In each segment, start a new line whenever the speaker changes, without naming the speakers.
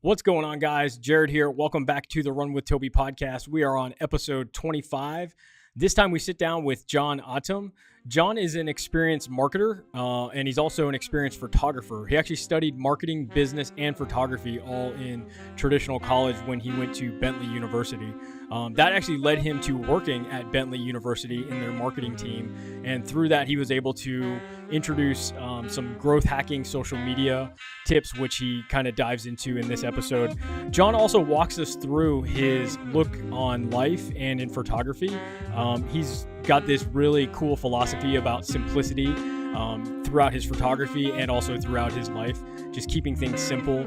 What's going on, guys? Jared here. Welcome back to the Run with Tobe podcast. We are on episode 25. This time we sit down with John Ahtam. John is an experienced marketer, and he's also an experienced photographer. He actually studied marketing, business, and photography all in traditional college when he went to Bentley University. That actually led him to working at Bentley University in their marketing team. And through that, he was able to introduce some growth hacking social media tips, which he kind of dives into in this episode. John also walks us through his look on life and in photography. He's got this really cool philosophy about simplicity throughout his photography and also throughout his life, just keeping things simple,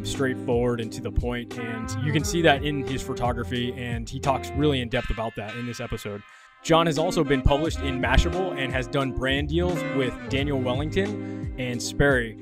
straightforward and to the point. And you can see that in his photography, and he talks really in depth about that in this episode. John has also been published in Mashable and has done brand deals with Daniel Wellington and Sperry.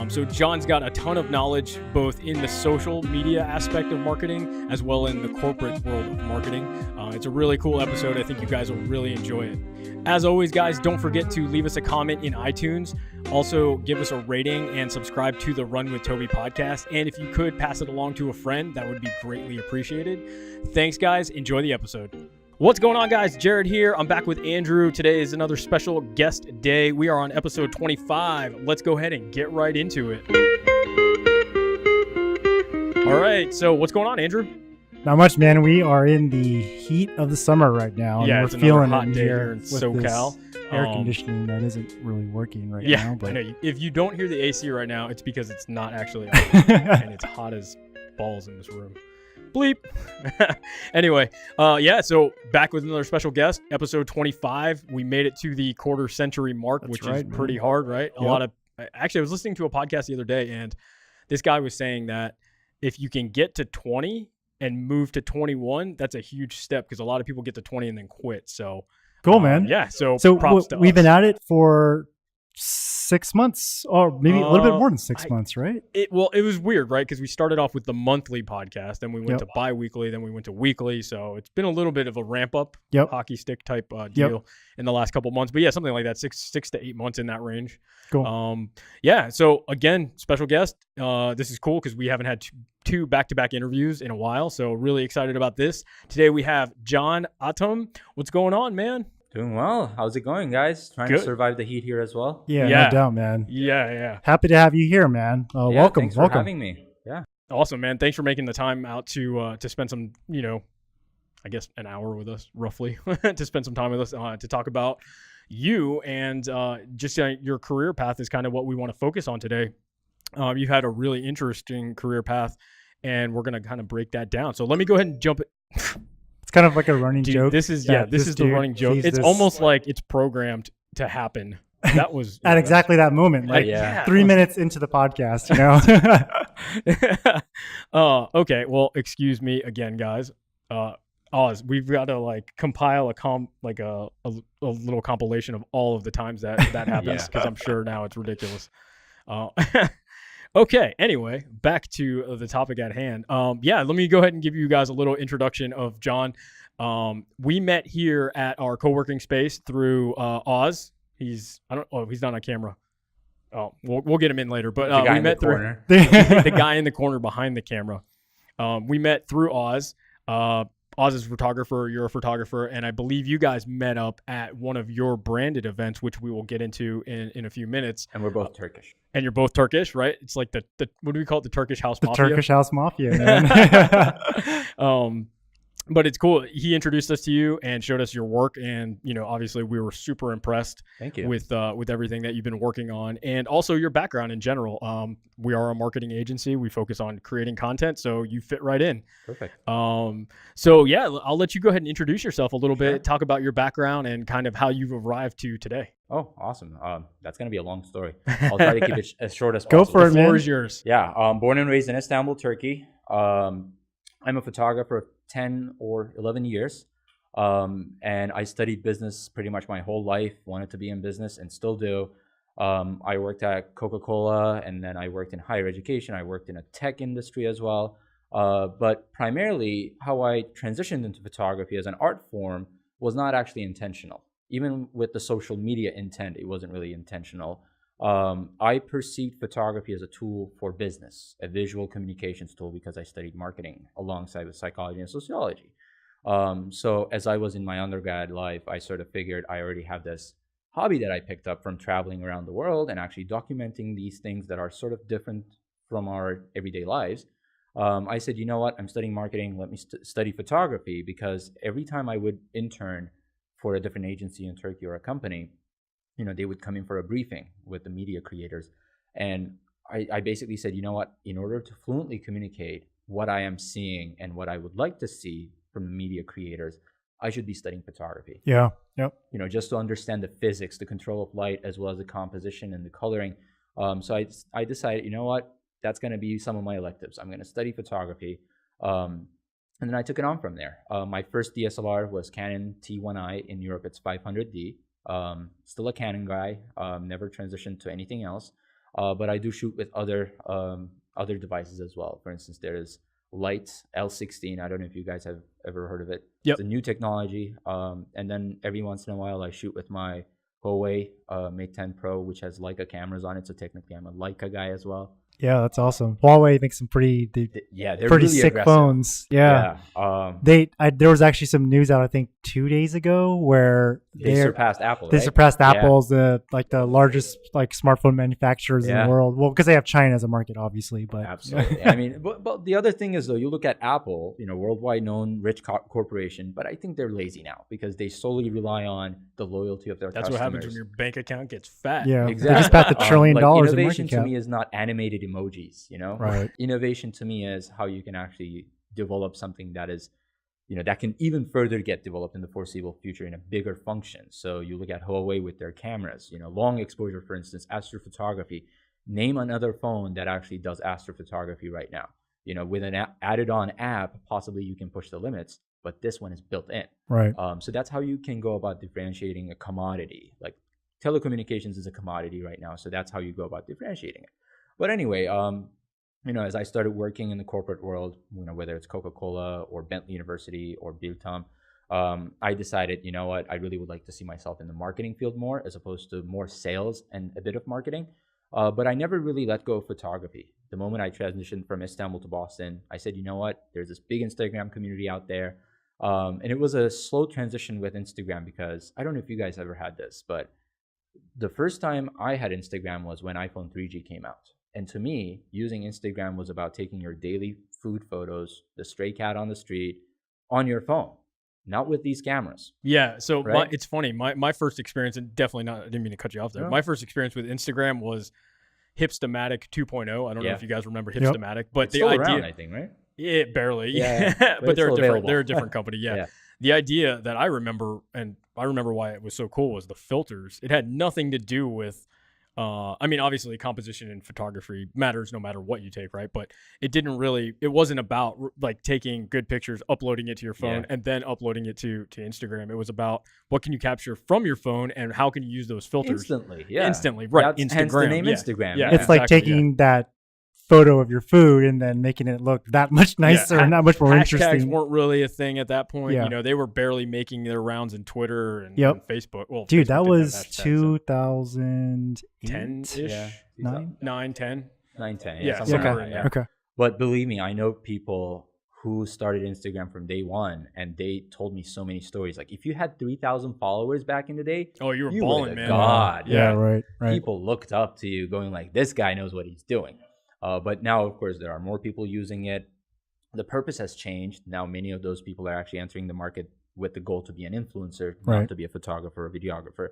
So John's got a ton of knowledge both in the social media aspect of marketing as well in the corporate world of marketing. It's a really cool episode. I think you guys will really enjoy it. As always, guys, don't forget to leave us a comment in iTunes. Also, give us a rating and subscribe to the Run with Tobe podcast. And if you could pass it along to a friend, that would be greatly appreciated. Thanks, guys. Enjoy the episode. What's going on, guys? Jared here. I'm back with Andrew. Today is another special guest day. We are on episode 25. Let's go ahead and get right into it. All right. So what's going on, Andrew?
Not much, man. We are in the heat of the summer right now.
Yeah,
and
it's
we're feeling
hot
it
day
here
here in
with
SoCal.
this air conditioning that isn't really working right now.
But I know. If you don't hear the AC right now, it's because it's not actually on, and it's hot as balls in this room. Bleep. Anyway, so back with another special guest, episode 25. We made it to the quarter century mark, which is pretty hard, right?
Yep.
Actually, I was listening to a podcast the other day, and this guy was saying that if you can get to 20 and move to 21, that's a huge step because a lot of people get to 20 and then quit. So
cool, man.
So
props
to
we've
us.
been at it for 6 months, or maybe a little bit more than 6 months, right?
It was weird, right? Because we started off with the monthly podcast, then we went to bi-weekly, then we went to weekly. So it's been a little bit of a ramp up, hockey stick type deal in the last couple months. But yeah, something like that, six to 8 months in that range.
Cool.
So again, special guest. This is cool because we haven't had two back-to-back interviews in a while. So really excited about this. Today we have John Ahtam. What's going on, man?
Doing well. How's it going, guys? Trying to survive the heat here as well.
Yeah, no doubt, man.
Yeah.
Happy to have you here, man. Welcome.
Thanks for having me. Yeah.
Awesome, man. Thanks for making the time out to spend some, I guess an hour with us, roughly, to spend some time with us to talk about you and just your career path is kind of what we want to focus on today. You've had a really interesting career path, and we're going to kind of break that down. So let me go ahead and jump it.
It's kind of like a running joke.
This is the running joke. It's almost like it's programmed to happen. That was
at exactly that moment, like 3 minutes into the podcast,
Okay, well, excuse me again, guys. Oz, we've got to compile a little compilation of all of the times that happens because I'm sure now it's ridiculous. Okay, anyway, back to the topic at hand. Let me go ahead and give you guys a little introduction of John. We met here at our co-working space through Oz. He's not on camera. Oh, we'll get him in later. But we met through the guy in the corner behind the camera. We met through Oz. Oz is a photographer, you're a photographer, and I believe you guys met up at one of your branded events, which we will get into in a few minutes.
And we're both Turkish.
And you're both Turkish, right? It's like the what do we call it? The Turkish House Mafia?
The Turkish House Mafia, man.
But it's cool. He introduced us to you and showed us your work, and obviously we were super impressed.
Thank you.
With everything that you've been working on, and also your background in general. We are a marketing agency. We focus on creating content, so you fit right in.
Perfect.
I'll let you go ahead and introduce yourself a little bit. Talk about your background and kind of how you've arrived to today.
Oh, awesome. That's gonna be a long story. I'll try to keep it as short as possible.
Go for it, man.
The floor is yours.
Yeah. Born and raised in Istanbul, Turkey. I'm a photographer 10 or 11 years. And I studied business pretty much my whole life, wanted to be in business and still do. I worked at Coca-Cola, and then I worked in higher education. I worked in a tech industry as well. But primarily how I transitioned into photography as an art form was not actually intentional. Even with the social media intent, it wasn't really intentional. I perceived photography as a tool for business, a visual communications tool, because I studied marketing alongside with psychology and sociology. So as I was in my undergrad life, I sort of figured I already have this hobby that I picked up from traveling around the world and actually documenting these things that are sort of different from our everyday lives. I said, you know what, I'm studying marketing. Let me study photography, because every time I would intern for a different agency in Turkey or a company, they would come in for a briefing with the media creators. And I basically said, you know what, in order to fluently communicate what I am seeing and what I would like to see from the media creators, I should be studying photography.
Yeah. Yep.
Just to understand the physics, the control of light, as well as the composition and the coloring. So I decided, you know what, that's going to be some of my electives. I'm going to study photography. And then I took it on from there. My first DSLR was Canon T1i. In Europe, it's 500D. Still a Canon guy. Never transitioned to anything else. But I do shoot with other devices as well. For instance, there is Light L16. I don't know if you guys have ever heard of it.
Yep.
It's a new technology. And then every once in a while, I shoot with my Huawei Mate 10 Pro, which has Leica cameras on it. So technically, I'm a Leica guy as well.
Yeah, that's awesome. Huawei makes some pretty
they're
pretty
really
sick
aggressive
phones. Yeah. There was actually some news out, I think 2 days ago, where
they surpassed Apple.
They surpassed Apple as the largest smartphone manufacturers in the world. Well, because they have China as a market, obviously. But
absolutely. I mean, but the other thing is, though, you look at Apple, worldwide known rich corporation, but I think they're lazy now because they solely rely on the loyalty of their customers.
That's what happens when your bank account gets fat.
Yeah,
exactly.
They just passed $1 trillion in market cap.
Innovation to me is not animated emojis,
Right.
Innovation to me is how you can actually develop something that is, that can even further get developed in the foreseeable future in a bigger function. So you look at Huawei with their cameras, long exposure, for instance, astrophotography. Name another phone that actually does astrophotography right now. With an added on app, possibly you can push the limits, but this one is built in.
Right.
So that's how you can go about differentiating a commodity. Like telecommunications is a commodity right now, so that's how you go about differentiating it. But anyway, as I started working in the corporate world, whether it's Coca-Cola or Bentley University or Ahtam, I decided, you know what, I really would like to see myself in the marketing field more, as opposed to more sales and a bit of marketing. But I never really let go of photography. The moment I transitioned from Istanbul to Boston, I said, you know what, there's this big Instagram community out there. And it was a slow transition with Instagram, because I don't know if you guys ever had this, but the first time I had Instagram was when iPhone 3G came out. And to me, using Instagram was about taking your daily food photos, the stray cat on the street, on your phone, not with these cameras.
Yeah. So
right?
It's funny. My first experience, and definitely not, I didn't mean to cut you off there.
No.
My first experience with Instagram was Hipstamatic 2.0. I don't know if you guys remember Hipstamatic, but
it's
the
still
idea,
around, I think, right?
It barely,
yeah.
but they're
available.
a different company. Yeah. The idea that I remember, and I remember why it was so cool, was the filters. It had nothing to do with, obviously composition in photography matters no matter what you take, right? But it wasn't about like taking good pictures, uploading it to your phone, and then uploading it to Instagram. It was about what can you capture from your phone and how can you use those filters
instantly,
right?
That's
Instagram,
hence the name Instagram.
Yeah,
it's like taking that photo of your food and then making it look that much nicer and that much more interesting.
Hashtags weren't really a thing at that point.
Yeah.
They were barely making their rounds in Twitter and Facebook. Well,
dude,
Facebook
that was
hashtags,
2010-ish?
9, 10.
9, 10.
Yeah,
somewhere in there.
Okay.
But believe me, I know people who started Instagram from day one, and they told me so many stories. Like, if you had 3,000 followers back in the day,
oh, you were
were
balling,
the
man.
god.
Yeah, right.
People looked up to you, going like, this guy knows what he's doing. But now, of course, there are more people using it. The purpose has changed. Now, many of those people are actually entering the market with the goal to be an influencer, not to be a photographer or videographer.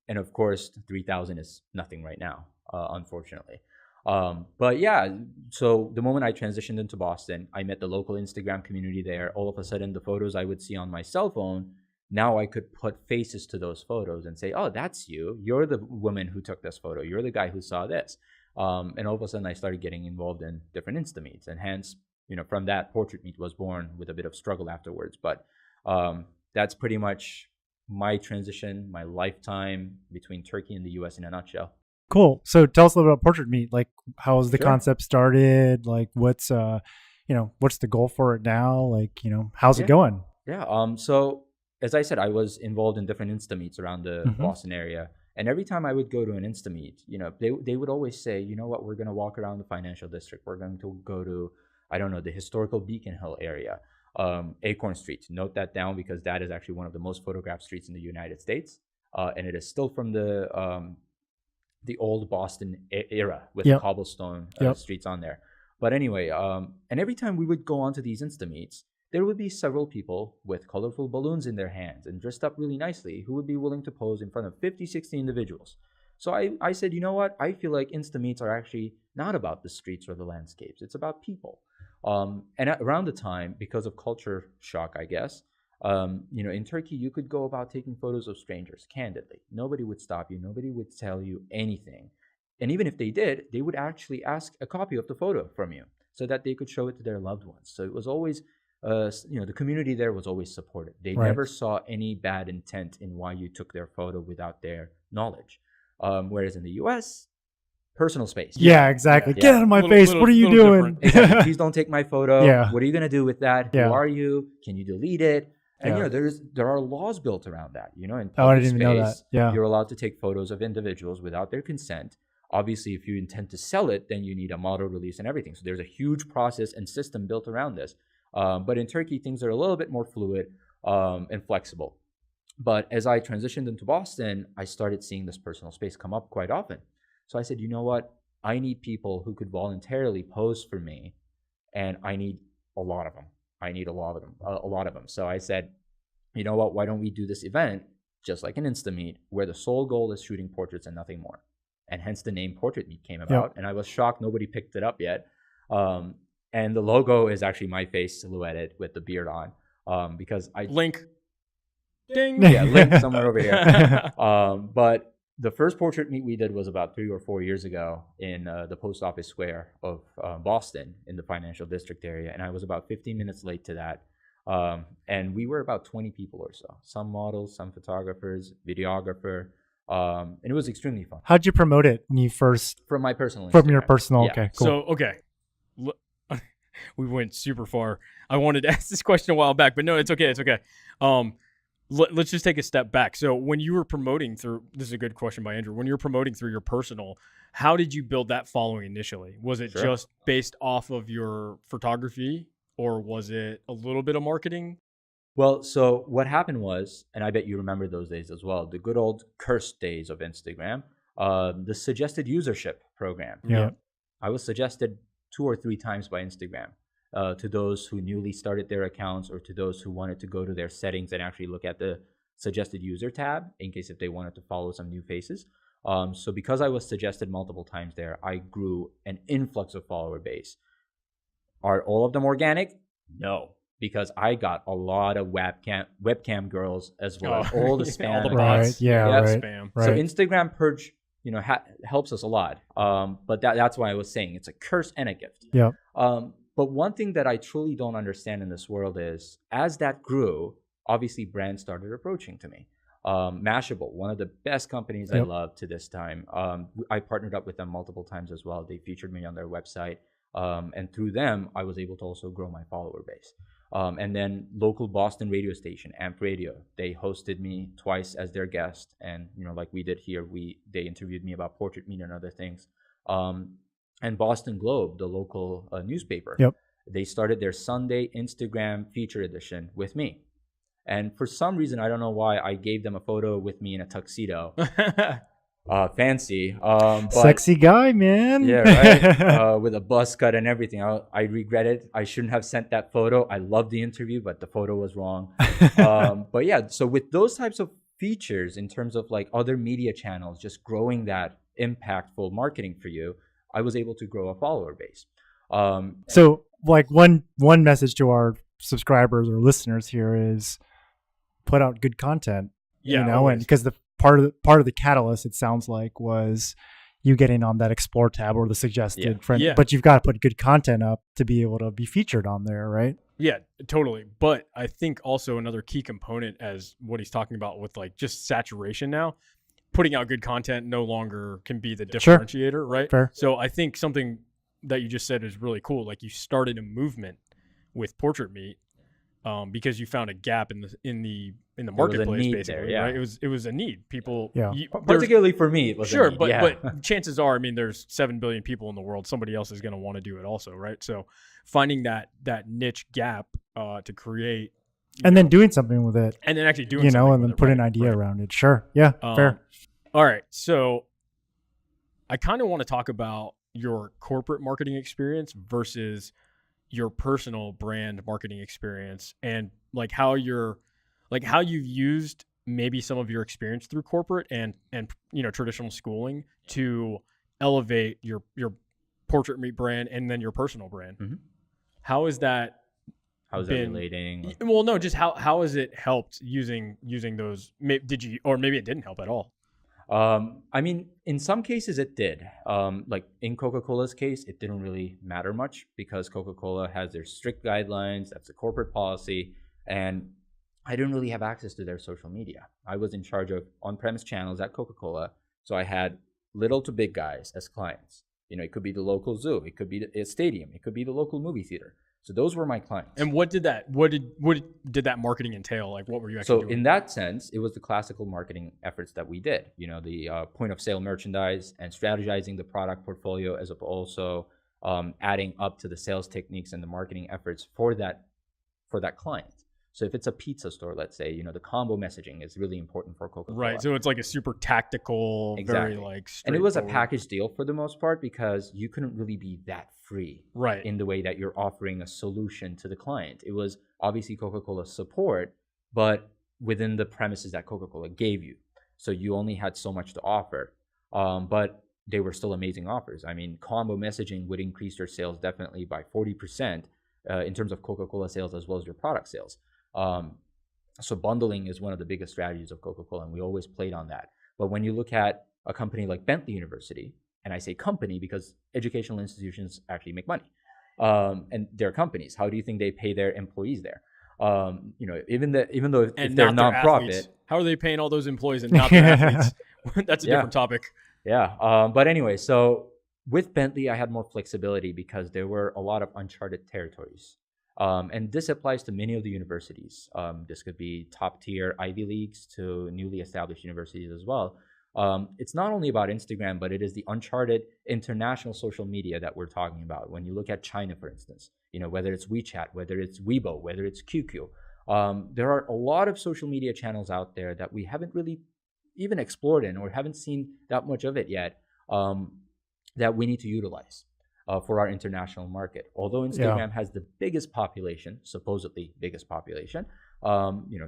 And of course, 3,000 is nothing right now, unfortunately. But yeah, so the moment I transitioned into Boston, I met the local Instagram community there. All of a sudden, the photos I would see on my cell phone, now I could put faces to those photos and say, oh, that's you. You're the woman who took this photo. You're the guy who saw this. And all of a sudden, I started getting involved in different Insta meets, and hence, from that, Portrait Meet was born with a bit of struggle afterwards. But that's pretty much my transition, my lifetime between Turkey and the U.S. in a nutshell.
Cool. So tell us a little about Portrait Meet. Like, how was the concept started? Like, what's what's the goal for it now? Like, how's it going?
Yeah. So as I said, I was involved in different Insta meets around the Boston area. And every time I would go to an Insta meet, they would always say, you know what, we're going to walk around the financial district. We're going to go to, I don't know, the historical Beacon Hill area, Acorn Street. Note that down because that is actually one of the most photographed streets in the United States. And it is still from the old Boston era with cobblestone streets on there. But anyway, and every time we would go onto these Insta meets, there would be several people with colorful balloons in their hands and dressed up really nicely who would be willing to pose in front of 50, 60 individuals. So I said, you know what? I feel like Insta meets are actually not about the streets or the landscapes. It's about people. And around the time, because of culture shock, I guess, in Turkey, you could go about taking photos of strangers candidly. Nobody would stop you. Nobody would tell you anything. And even if they did, they would actually ask a copy of the photo from you so that they could show it to their loved ones. So it was always, the community there was always supportive. They never saw any bad intent in why you took their photo without their knowledge. Whereas in the U.S., personal space.
Yeah, exactly. Get out of my face. What are you doing?
Exactly. Please don't take my photo.
Yeah.
What are you going to do with that? Who are you? Can you delete it? And there are laws built around that. In public
I didn't even
space,
know that. Yeah.
You're allowed to take photos of individuals without their consent. Obviously, if you intend to sell it, then you need a model release and everything. So there's a huge process and system built around this. But in Turkey, things are a little bit more fluid and flexible. But as I transitioned into Boston, I started seeing this personal space come up quite often. So I said, you know what? I need people who could voluntarily pose for me, and I need a lot of them. So I said, you know what? Why don't we do this event just like an Insta Meet, where the sole goal is shooting portraits and nothing more? And hence the name Portrait Meet came about. And I was shocked nobody picked it up yet. And the logo is actually my face silhouetted with the beard on, because I
link. Ding.
Yeah, link somewhere over here. But the first Portrait Meet we did was about 3 or 4 years ago in the Post Office Square of Boston in the financial district area. And I was about 15 minutes late to that. And we were about 20 people or so. Some models, some photographers, videographer. And it was extremely fun.
How'd you promote it when you first?
From my personal Instagram.
From your personal,
Yeah.
okay, cool.
So, okay. We went super far. I wanted to ask this question a while back, but no, it's okay. It's okay. Let's just take a step back. So when you were promoting through, this is a good question by Andrew. When you were promoting through your personal, how did you build that following initially? Was it just based off of your photography, or was it a little bit of marketing?
Well, so what happened was, and I bet you remember those days as well, the good old cursed days of Instagram, the suggested usership program.
Yeah.
I was suggested 2 or 3 times by Instagram to those who newly started their accounts, or to those who wanted to go to their settings and actually look at the suggested user tab in case if they wanted to follow some new faces. So because I was suggested multiple times there, I grew an influx of follower base. Are all of them organic? No, because I got a lot of webcam girls as well as all the spam.
All the
Right.
bots.
Yeah. Right.
Spam.
Right.
So Instagram purge, helps us a lot. But that's why I was saying it's a curse and a gift.
Yeah.
But one thing that I truly don't understand in this world is, as that grew, obviously brands started approaching to me. Mashable, one of the best companies I love to this time. I partnered up with them multiple times as well. They featured me on their website. And through them, I was able to also grow my follower base. And then local Boston radio station, Amp Radio, they hosted me twice as their guest. And, like we did here, they interviewed me about Portrait Meet and other things. And Boston Globe, the local newspaper, they started their Sunday Instagram feature edition with me. And for some reason, I don't know why, I gave them a photo with me in a tuxedo. Fancy. But,
sexy guy, man.
Yeah, right. With a buzz cut and everything. I regret it. I shouldn't have sent that photo. I loved the interview, but the photo was wrong. But yeah, so with those types of features, in terms of like other media channels, just growing that impactful marketing for you, I was able to grow a follower base.
So like one message to our subscribers or listeners here is put out good content.
Yeah,
and because the part of the catalyst, it sounds like, was you getting on that explore tab or the suggested friend.
Yeah.
But you've got to put good content up to be able to be featured on there, right?
Yeah, totally. But I think also another key component, as what he's talking about with like just saturation now, putting out good content no longer can be the differentiator, right?
Fair.
So I think something that you just said is really cool. Like, you started a movement with Portrait Meet because you found a gap in the marketplace, basically,
there,
right? It was a need. People,
particularly for me, it was
sure,
a need,
but chances are, I mean, there's 7 billion people in the world. Somebody else is going to want to do it also, right? So finding that niche gap to create,
and then doing something with it,
and then actually doing,
and then put an idea around it. Sure, yeah, fair.
All right, so I kind of want to talk about your corporate marketing experience versus your personal brand marketing experience, and like how you've used maybe some of your experience through corporate and traditional schooling to elevate your portrait meat brand and then your personal brand.
Mm-hmm.
How is that?
How's that relating?
Well, no, just how has it helped using those? Did you, or maybe it didn't help at all?
I mean, in some cases it did. Like in Coca-Cola's case, it didn't really matter much because Coca-Cola has their strict guidelines. That's a corporate policy. And I didn't really have access to their social media. I was in charge of on-premise channels at Coca-Cola. So I had little to big guys as clients. It could be the local zoo. It could be a stadium. It could be the local movie theater. So those were my clients.
And what did that marketing entail? Like, what were you actually doing?
So in that sense, it was the classical marketing efforts that we did. The point of sale merchandise and strategizing the product portfolio, as also adding up to the sales techniques and the marketing efforts for that client. So if it's a pizza store, let's say, the combo messaging is really important for Coca-Cola.
Right. So it's like a super tactical, very like straightforward.
And it was a package deal for the most part because you couldn't really be that free in the way that you're offering a solution to the client. It was obviously Coca-Cola's support, but within the premises that Coca-Cola gave you. So you only had so much to offer. But they were still amazing offers. I mean, combo messaging would increase your sales definitely by 40% in terms of Coca-Cola sales as well as your product sales. So bundling is one of the biggest strategies of Coca-Cola, and we always played on that. But when you look at a company like Bentley University, and I say company because educational institutions actually make money, and they're companies. How do you think they pay their employees there? Even though if they're nonprofit,
how are they paying all those employees and not their athletes? That's a different topic.
Yeah. But anyway, so with Bentley, I had more flexibility because there were a lot of uncharted territories. And this applies to many of the universities. This could be top tier Ivy Leagues to newly established universities as well. It's not only about Instagram, but it is the uncharted international social media that we're talking about. When you look at China, for instance, whether it's WeChat, whether it's Weibo, whether it's QQ, there are a lot of social media channels out there that we haven't really even explored in or haven't seen that much of it yet, that we need to utilize. For our international market. Although Instagram has the biggest population, supposedly biggest population,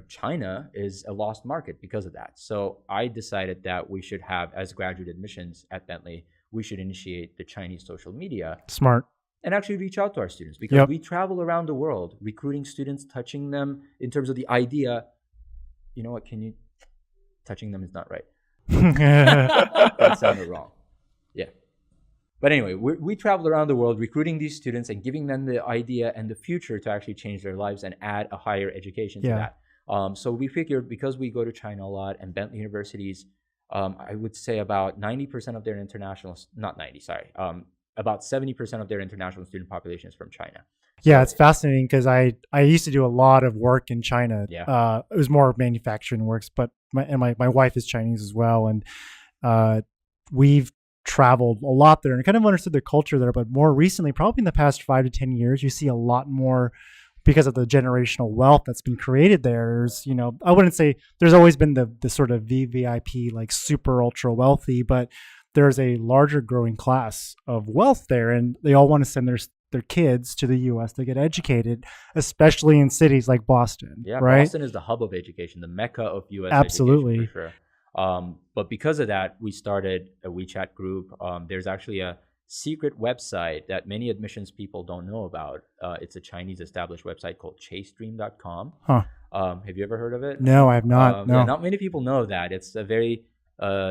China is a lost market because of that. So I decided that we should have, as graduate admissions at Bentley, we should initiate the Chinese social media.
Smart.
And actually reach out to our students because we travel around the world recruiting students, touching them in terms of the idea. You know what? Touching them is not right. That sounded wrong. Yeah. But anyway, we traveled around the world recruiting these students and giving them the idea and the future to actually change their lives and add a higher education to that. So we figured because we go to China a lot and Bentley universities, I would say about 90% of their about 70% of their international student population is from China.
Yeah, it's fascinating because I used to do a lot of work in China.
Yeah.
It was more manufacturing works, but my wife is Chinese as well. And we've traveled a lot there and kind of understood the culture there. But more recently, probably in the past 5 to 10 years, you see a lot more because of the generational wealth that's been created there. There's, I wouldn't say there's always been the sort of VVIP, like super ultra wealthy, but there's a larger growing class of wealth there. And they all want to send their kids to the U.S. to get educated, especially in cities like Boston.
Yeah,
right?
Boston is the hub of education, the mecca of U.S.
Absolutely.
education, for sure. But because of that, we started a WeChat group. There's actually a secret website that many admissions people don't know about. It's a Chinese established website called chasestream.com.
Huh.
Have you ever heard of it?
No, I have not. No.
Yeah, not many people know that. It's a very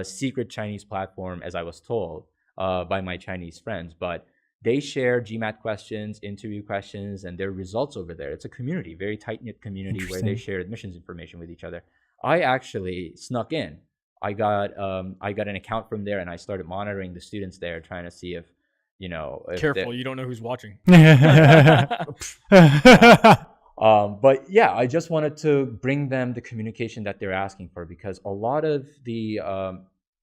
secret Chinese platform, as I was told by my Chinese friends. But they share GMAT questions, interview questions, and their results over there. It's a community, very tight-knit community where they share admissions information with each other. I actually snuck in. I got an account from there, and I started monitoring the students there, trying to see if But yeah, I just wanted to bring them the communication that they're asking for, because a lot of the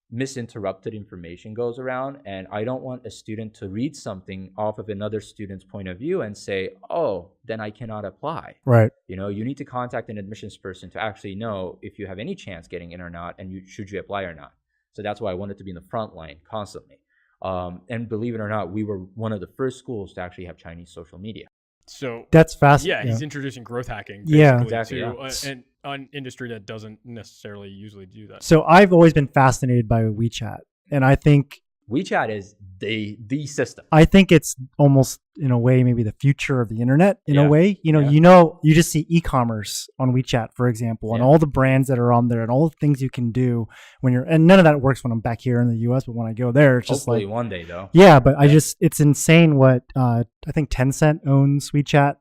misinterrupted information goes around, and I don't want a student to read something off of another student's point of view and say, oh, then I cannot apply.
Right.
You need to contact an admissions person to actually know if you have any chance getting in or not, and should you apply or not. So that's why I wanted to be in the front line constantly. And believe it or not, we were one of the first schools to actually have Chinese social media.
So
that's fast.
Yeah, he's introducing growth hacking.
Yeah,
exactly.
To an industry that doesn't necessarily usually do that.
So I've always been fascinated by WeChat, and I think
WeChat is the system.
I think it's almost in a way maybe the future of the internet in a way. You just see e-commerce on WeChat, for example, and all the brands that are on there and all the things you can do when you're, and none of that works when I'm back here in the US, but when I go there, it's
hopefully
just like
one day though.
Yeah, but it's insane what I think Tencent owns WeChat.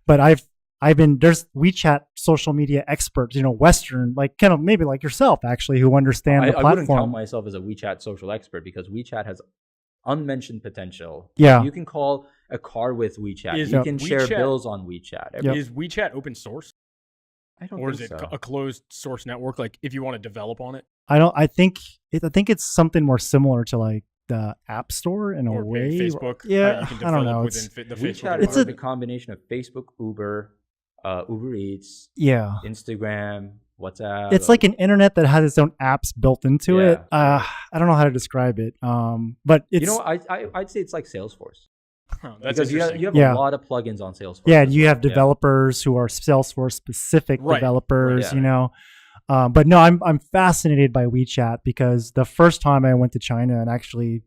But there's WeChat social media experts, Western, like kind of maybe like yourself actually, who understand the platform.
I wouldn't count myself as a WeChat social expert, because WeChat has unmentioned potential.
Yeah.
You can call a car with WeChat. You can share bills on WeChat.
Is WeChat open source?
I don't
or
think
is it
so.
a closed source network? Like if you want to develop on it?
I think it's something more similar to like the App Store in a
or
way.
Facebook.
Yeah.
You can
I don't
develop
know.
within the
WeChat
Facebook.
is a combination of Facebook, Uber Eats, Instagram, WhatsApp.
It's like an internet that has its own apps built into it. I don't know how to describe it. But it's
I'd say it's like Salesforce.
That's
because you have a lot of plugins on Salesforce.
Yeah, you have developers who are Salesforce specific developers. But no, I'm fascinated by WeChat, because the first time I went to China and actually,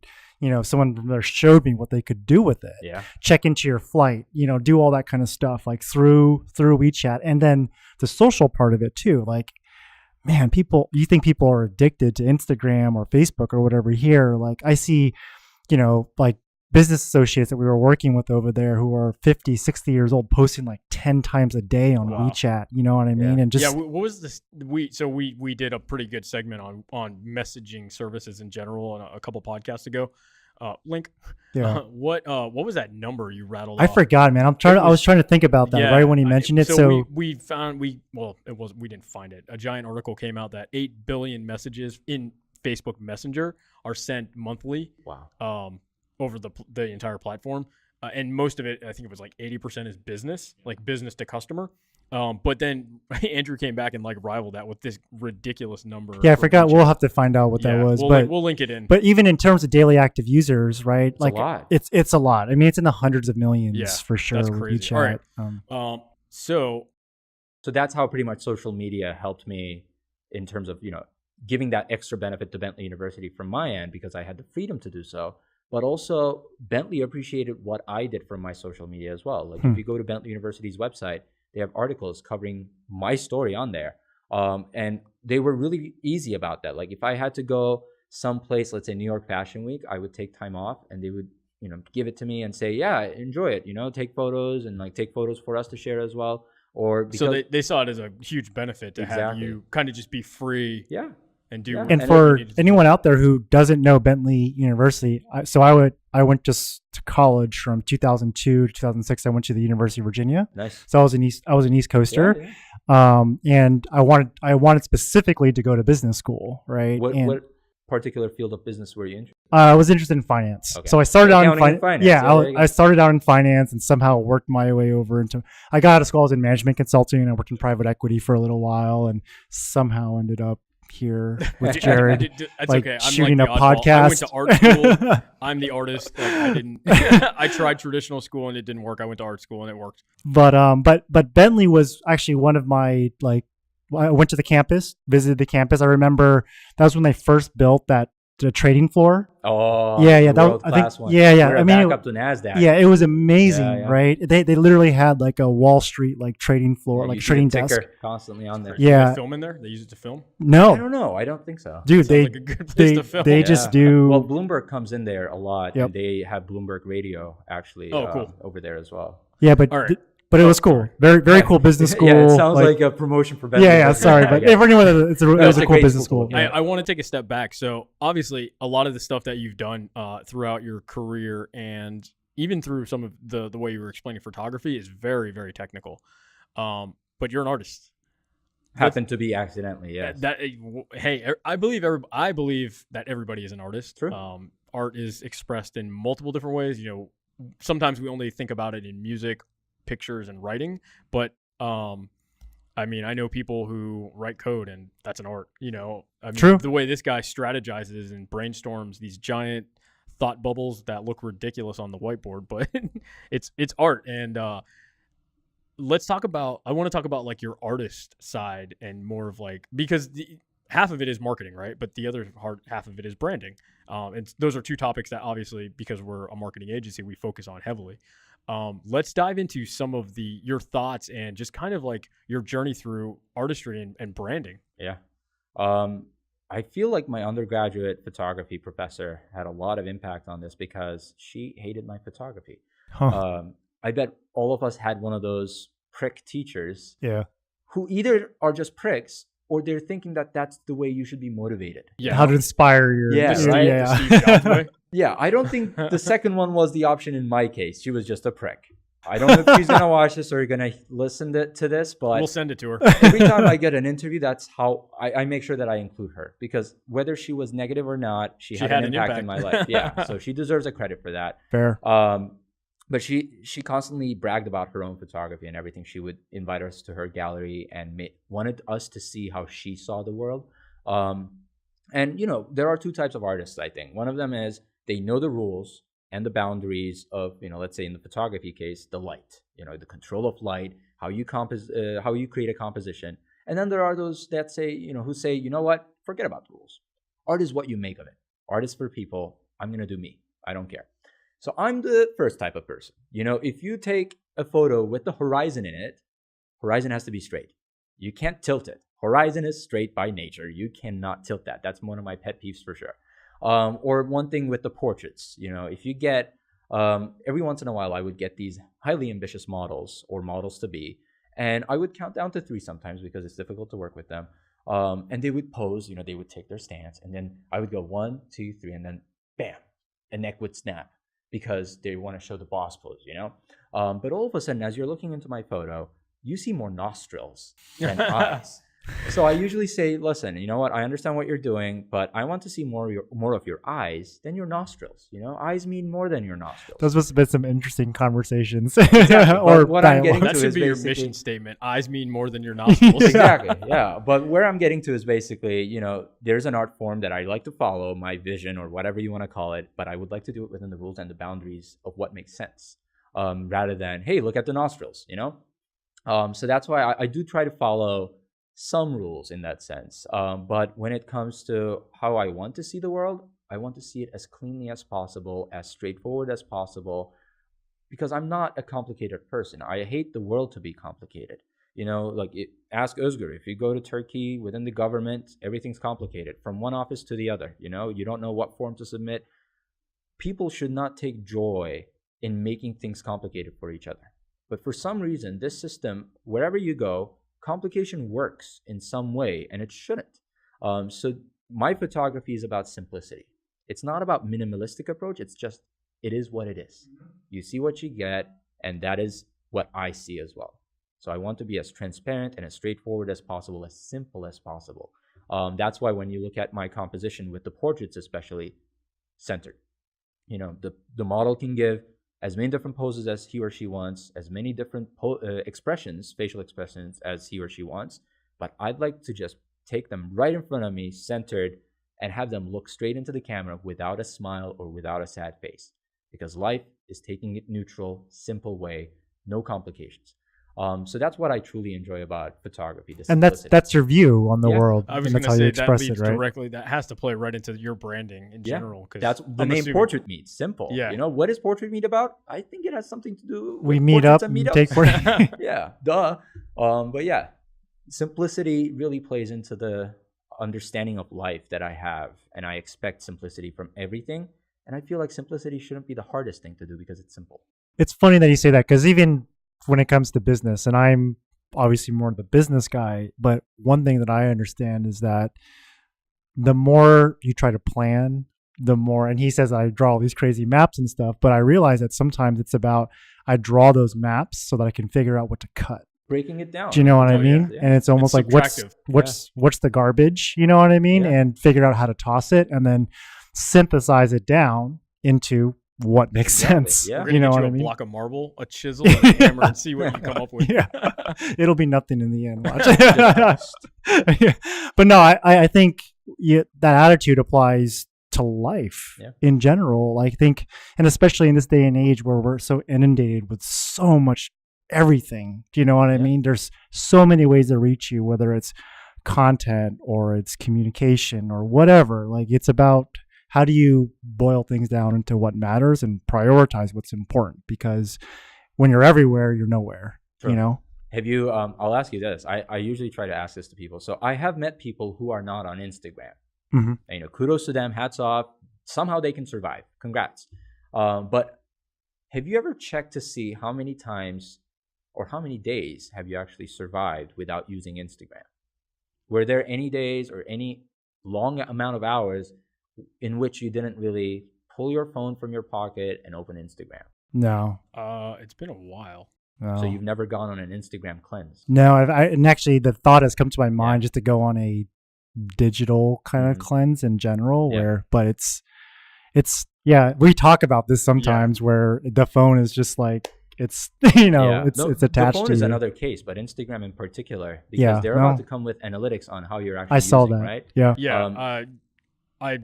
someone from there showed me what they could do with it.
Yeah.
Check into your flight, do all that kind of stuff like through WeChat, and then the social part of it too. Like, man, you think people are addicted to Instagram or Facebook or whatever here. Like I see, like business associates that we were working with over there who are 50, 60 years old posting like 10 times a day on WeChat. You know what I mean? And just
what was this? We did a pretty good segment on messaging services in general on a couple podcasts ago. Link.
Yeah.
What was that number you rattled
I
off?
forgot, man. I was trying to think about that right when he mentioned it. So
we didn't find it. A giant article came out that 8 billion messages in Facebook Messenger are sent monthly.
Wow.
Over the entire platform. And most of it, I think it was like 80% is business, like business to customer. But then Andrew came back and like rivaled that with this ridiculous number.
Yeah, I forgot. We'll have to find out what that was.
We'll link it in.
But even in terms of daily active users, right?
It's a lot.
It's a lot. I mean, it's in the hundreds of millions for sure.
That's crazy. All right. So
that's how pretty much social media helped me in terms of, giving that extra benefit to Bentley University from my end, because I had the freedom to do so. But also, Bentley appreciated what I did for my social media as well. Like if you go to Bentley University's website, they have articles covering my story on there. And they were really easy about that. Like if I had to go someplace, let's say New York Fashion Week, I would take time off and they would, give it to me and say, yeah, enjoy it, take photos and like take photos for us to share as well. Or because,
so they saw it as a huge benefit to have you kind of just be free.
Yeah.
And do
and for anyone out there who doesn't know Bentley University, I went to college from 2002 to 2006. I went to the University of Virginia.
Nice.
So I was an East Coaster, and I wanted specifically to go to business school, right?
What particular field of business were you interested
I was interested in finance. Okay. So I started out in finance. Yeah, I started out in finance and somehow worked my way over into. I got out of school, I was in management consulting, and I worked in private equity for a little while, and somehow ended up here with Jared,
that's
like
okay. I'm
shooting
like
a
podcast.
I
went to art school. I'm the artist. Like, I didn't. I tried traditional school and it didn't work. I went to art school and it worked.
But Bentley was actually one of my I went to the campus, visited the campus. I remember that was when they first built the trading floor.
Oh,
yeah. That was, I think,
one.
Yeah.
I mean, back up to NASDAQ.
Yeah, it was amazing, right? They literally had like a Wall Street trading floor, like trading desk
constantly on there.
Yeah,
they film in there. They use it to film.
No,
I don't know. I don't think so.
Dude,
like a good place to film.
They just do.
Well, Bloomberg comes in there a lot, and they have Bloomberg Radio actually
cool.
over there as well.
Yeah, but. All right. But it was cool. Very, very cool business school.
Yeah, it sounds like a promotion for Bentley.
Yeah, sorry. But for anyone, it was a cool business school.
I want to take a step back. So obviously, a lot of the stuff that you've done throughout your career and, even through some of the way you were explaining photography, is very, very technical. But you're an artist.
Happened to be accidentally, yes.
Hey, I believe that everybody is an artist.
True.
Art is expressed in multiple different ways. You know, sometimes we only think about it in music, pictures, and writing. But I mean, I know people who write code, and that's an art. You know, I mean,
True.
The way this guy strategizes and brainstorms these giant thought bubbles that look ridiculous on the whiteboard, but it's art. And I want to talk about like your artist side and more of like, because half of it is marketing, right? But the other half of it is branding. And those are two topics that obviously, because we're a marketing agency, we focus on heavily. Let's dive into some of your thoughts and just kind of like your journey through artistry and branding.
Yeah. I feel like my undergraduate photography professor had a lot of impact on this because she hated my photography.
Huh.
I bet all of us had one of those prick teachers
Yeah.
who either are just pricks or they're thinking that that's the way you should be motivated.
Yeah.
How to inspire your
Yeah,
your-
right?
Yeah.
The Steve Jobs way.
Yeah, I don't think the second one was the option in my case. She was just a prick. I don't know if she's going to watch this or going to listen to this, but
We'll send it to her.
every time I get an interview, that's how I make sure that I include her, because whether she was negative or not, she had an impact in my life. Yeah, so she deserves a credit for that.
Fair.
But she constantly bragged about her own photography and everything. She would invite us to her gallery and wanted us to see how she saw the world. And, you know, there are two types of artists, I think. One of them is they know the rules and the boundaries of, you know, let's say in the photography case, the light, you know, the control of light, how you create a composition. And then there are those that say, you know, who say, you know what, forget about the rules. Art is what you make of it. Art is for people. I'm going to do me. I don't care. So I'm the first type of person. You know, if you take a photo with the horizon in it, horizon has to be straight. You can't tilt it. Horizon is straight by nature. You cannot tilt that. That's one of my pet peeves for sure. Or one thing with the portraits, you know, if you get, every once in a while, I would get these highly ambitious models or models to be, and I would count down to 3 sometimes because it's difficult to work with them. And they would pose, you know, they would take their stance, and then I would go 1, 2, 3, and then bam, a neck would snap because they want to show the boss pose, you know? But all of a sudden, as you're looking into my photo, you see more nostrils than eyes. So I usually say, listen, you know what? I understand what you're doing, but I want to see more of your eyes than your nostrils. You know, eyes mean more than your nostrils.
Those must have been some interesting conversations.
Exactly.
Or
What I'm getting
That
to
should
is
be your
basically-
mission statement. Eyes mean more than your nostrils.
Exactly. Yeah. But where I'm getting to is basically, you know, there's an art form that I like to follow, my vision or whatever you want to call it, but I would like to do it within the rules and the boundaries of what makes sense, rather than, hey, look at the nostrils, you know? So that's why I do try to follow some rules in that sense. But when it comes to how I want to see the world, I want to see it as cleanly as possible, as straightforward as possible, because I'm not a complicated person. I hate the world to be complicated. You know, like ask Özgür, if you go to Turkey within the government, everything's complicated from one office to the other. You know, you don't know what form to submit. People should not take joy in making things complicated for each other. But for some reason, this system, wherever you go, complication works in some way, and it shouldn't. So my photography is about simplicity. It's not about minimalistic approach. It's just, it is what it is. You see what you get, and that is what I see as well. So I want to be as transparent and as straightforward as possible, as simple as possible. That's why when you look at my composition with the portraits, especially, centered. You know, the model can give as many different poses as he or she wants, as many different expressions, facial expressions as he or she wants. But I'd like to just take them right in front of me, centered, and have them look straight into the camera without a smile or without a sad face. Because life is taking it neutral, simple way, no complications. So that's what I truly enjoy about photography.
And that's your view on the world.
I was
and
going
that's
to
how
say
you
that
express
leads
it, right?
directly. That has to play right into your branding in general.
That's the name Portrait Meet. Simple.
Yeah.
You know, what is Portrait Meet about? I think it has something to do with
We meet up and
meetups.
take portraits.
Yeah, duh. But yeah, simplicity really plays into the understanding of life that I have, and I expect simplicity from everything. And I feel like simplicity shouldn't be the hardest thing to do because it's simple.
It's funny that you say that, because even when it comes to business, and I'm obviously more the business guy, but one thing that I understand is that the more you try to plan the more, and he says I draw all these crazy maps and stuff, but I realize that sometimes it's about I draw those maps so that I can figure out what to cut.
Breaking it down.
Do you know what I
Oh, yeah.
mean? And it's almost like
subtractive.
what's the garbage? You know what I mean?
Yeah.
And figure out how to toss it and then synthesize it down into what makes sense.
Yeah.
We're gonna
You know
get
what
you
I
a
mean?
block of marble, a chisel, and a hammer, and see what you come up with.
Yeah, it'll be nothing in the end. Watch.
Just
Yeah. But no, I think that attitude applies to life in general. I think, and especially in this day and age where we're so inundated with so much everything. Do you know what I mean? There's so many ways to reach you, whether it's content or it's communication or whatever. Like, it's about how do you boil things down into what matters and prioritize what's important, because when you're everywhere, you're nowhere.
Sure.
You know?
Have you, I'll ask you this. I usually try to ask this to people. So I have met people who are not on Instagram.
Mm-hmm.
And, you know, kudos to them, hats off. Somehow they can survive. Congrats. But have you ever checked to see how many times or how many days have you actually survived without using Instagram? Were there any days or any long amount of hours in which you didn't really pull your phone from your pocket and open Instagram?
No.
It's been a while.
No.
So you've never gone on an Instagram cleanse?
No, and actually the thought has come to my mind just to go on a digital kind of cleanse in general, but it's we talk about this sometimes where the phone is just like, it's, you know, it's attached
the phone
to
is
you.
another case, but Instagram in particular, because they're about to come with analytics on how you're actually
I saw
using,
that.
right?
Yeah.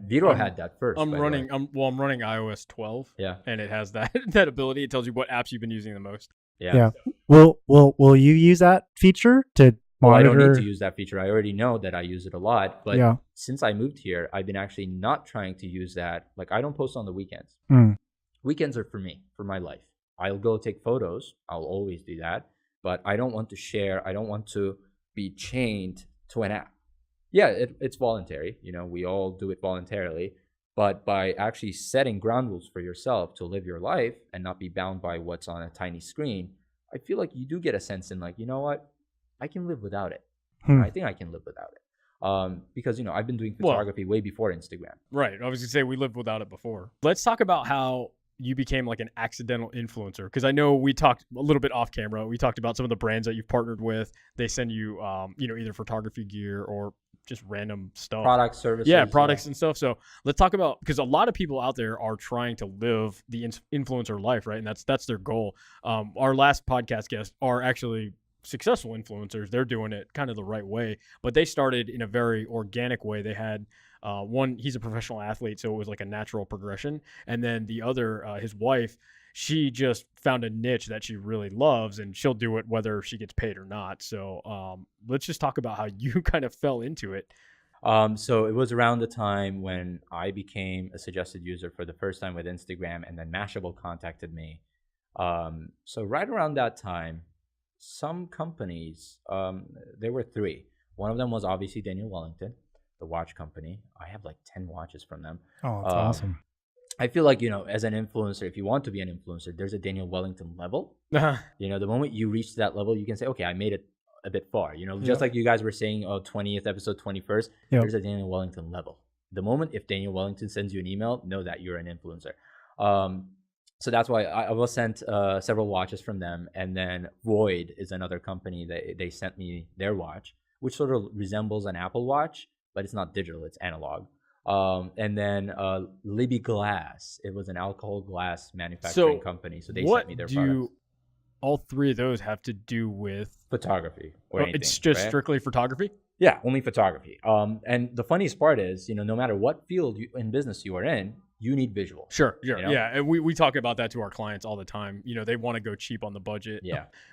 Vero had that first.
I'm running iOS 12.
Yeah.
And it has that ability. It tells you what apps you've been using the most.
Yeah. Will you use that feature to monitor?
I don't need to use that feature. I already know that I use it a lot. But since I moved here, I've been actually not trying to use that. Like, I don't post on the weekends. Weekends are for me, for my life. I'll go take photos. I'll always do that. But I don't want to share. I don't want to be chained to an app. Yeah, it's voluntary. You know, we all do it voluntarily. But by actually setting ground rules for yourself to live your life and not be bound by what's on a tiny screen, I feel like you do get a sense in, like, you know what? I can live without it. I think I can live without it. Because, you know, I've been doing photography way before Instagram.
Right. I was going to say we lived without it before. Let's talk about how you became like an accidental influencer, because I know we talked a little bit off camera. We talked about some of the brands that you've partnered with. They send you, you know, either photography gear or just random stuff,
products, services,
products and stuff. So let's talk about, because a lot of people out there are trying to live the influencer life, right? And that's their goal. Our last podcast guests are actually successful influencers. They're doing it kind of the right way, but they started in a very organic way. They had one, he's a professional athlete, so it was like a natural progression. And then the other, his wife, she just found a niche that she really loves, and she'll do it whether she gets paid or not. So let's just talk about how you kind of fell into it.
So it was around the time when I became a suggested user for the first time with Instagram, and then Mashable contacted me. So right around that time, some companies, there were three. One of them was obviously Daniel Wellington, the watch company. I have like 10 watches from them.
Oh, that's awesome.
I feel like, you know, as an influencer, if you want to be an influencer, there's a Daniel Wellington level. You know, the moment you reach that level, you can say, okay, I made it a bit far. You know, just like you guys were saying, 20th episode, 21st, there's a Daniel Wellington level. The moment if Daniel Wellington sends you an email, know that you're an influencer. So that's why I was sent several watches from them. And then Void is another company that they sent me their watch, which sort of resembles an Apple Watch, but it's not digital, it's analog. And then Libby Glass, it was an alcohol glass manufacturing company. So they sent me their products.
All three of those have to do with
photography or anything?
It's just strictly photography?
Yeah, only photography. And the funniest part is, you know, no matter what field in business you are in, you need visual.
Sure.
You know?
Yeah. And we talk about that to our clients all the time. You know, they want to go cheap on the budget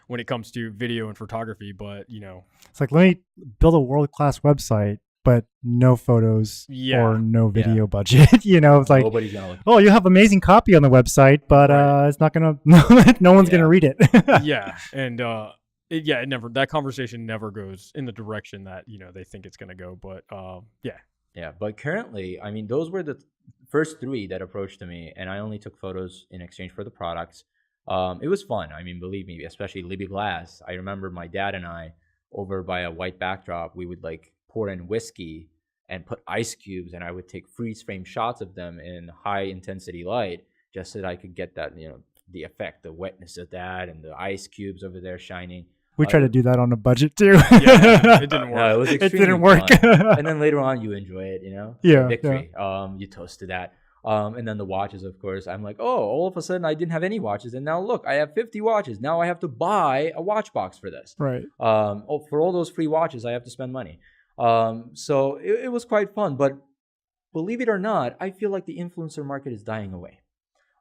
when it comes to video and photography, but, you know.
It's like, let me build a world-class website, but no photos or no video budget. You know, it's like,
nobody's gonna look.
Oh, you have amazing copy on the website, but it's not gonna. No one's gonna read it.
And it never. That conversation never goes in the direction that, you know, they think it's gonna go. But
Yeah, but currently, I mean, those were the first three that approached me, and I only took photos in exchange for the products. It was fun. I mean, believe me, especially Libby Glass. I remember my dad and I over by a white backdrop, we would like pour in whiskey and put ice cubes, and I would take freeze frame shots of them in high intensity light just so that I could get that, the effect, the wetness of that, and the ice cubes over there shining.
We tried to do that on a budget too.
Yeah, it didn't work.
No, it was
It
extremely
didn't work.
fun. And then later on, you enjoy it,
Yeah,
victory. You toast to that. And then the watches, of course, I'm like, oh, all of a sudden I didn't have any watches, and now look, I have 50 watches. Now I have to buy a watch box for this.
Right.
For all those free watches, I have to spend money. So it was quite fun. But believe it or not, I feel like the influencer market is dying away.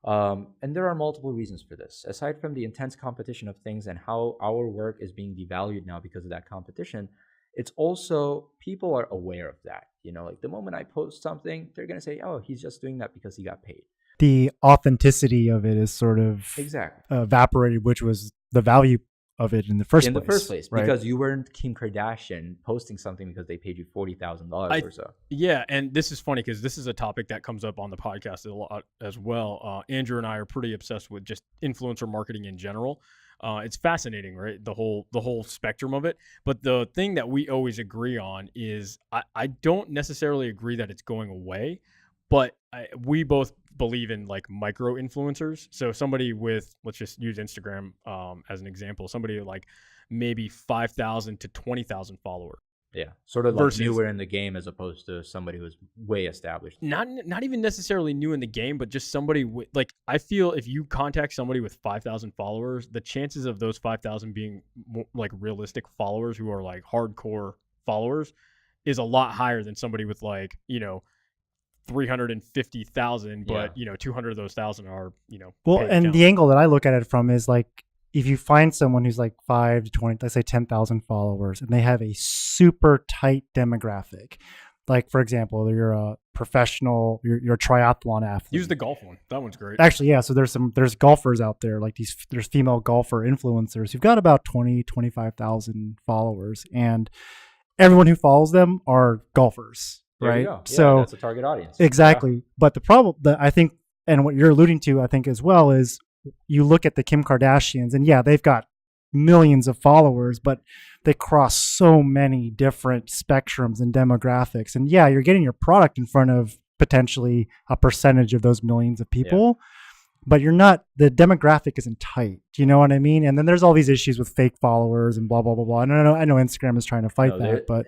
And there are multiple reasons for this. Aside from the intense competition of things and how our work is being devalued now because of that competition, it's also people are aware of that. Like the moment I post something, they're going to say, oh, he's just doing that because he got paid.
The authenticity of it is sort of evaporated, which was the value of it in the first place. Right?
Because you weren't Kim Kardashian posting something because they paid you $40,000 or so.
Yeah, and this is funny because this is a topic that comes up on the podcast a lot as well. Andrew and I are pretty obsessed with just influencer marketing in general. It's fascinating, right? The whole spectrum of it. But the thing that we always agree on is I don't necessarily agree that it's going away, but we both believe in like micro influencers. So somebody with, let's just use Instagram as an example, somebody like maybe 5,000 to 20,000 followers.
Yeah, sort of like newer in the game as opposed to somebody who's way established.
Not even necessarily new in the game, but just somebody with, like, I feel if you contact somebody with 5,000 followers, the chances of those 5,000 being like realistic followers who are like hardcore followers is a lot higher than somebody with like, 350,000, but 200 of those 1,000 are,
well, and the angle that I look at it from is like, if you find someone who's like 5 to 20, let's say 10,000 followers, and they have a super tight demographic, like for example, you're a professional, you're a triathlon athlete.
Use the golf one. That one's great.
Actually, yeah. So there's golfers out there, like there's female golfer influencers who've got about 25,000 followers, and everyone who follows them are golfers, right?
Yeah,
so
that's a target audience.
Exactly.
Yeah.
But the problem that I think, and what you're alluding to, I think as well, is you look at the Kim Kardashians, and yeah, they've got millions of followers, but they cross so many different spectrums and demographics. And yeah, you're getting your product in front of potentially a percentage of those millions of people, but you're not, the demographic isn't tight. Do you know what I mean? And then there's all these issues with fake followers and blah, blah, blah, blah. And I know Instagram is trying to fight that, but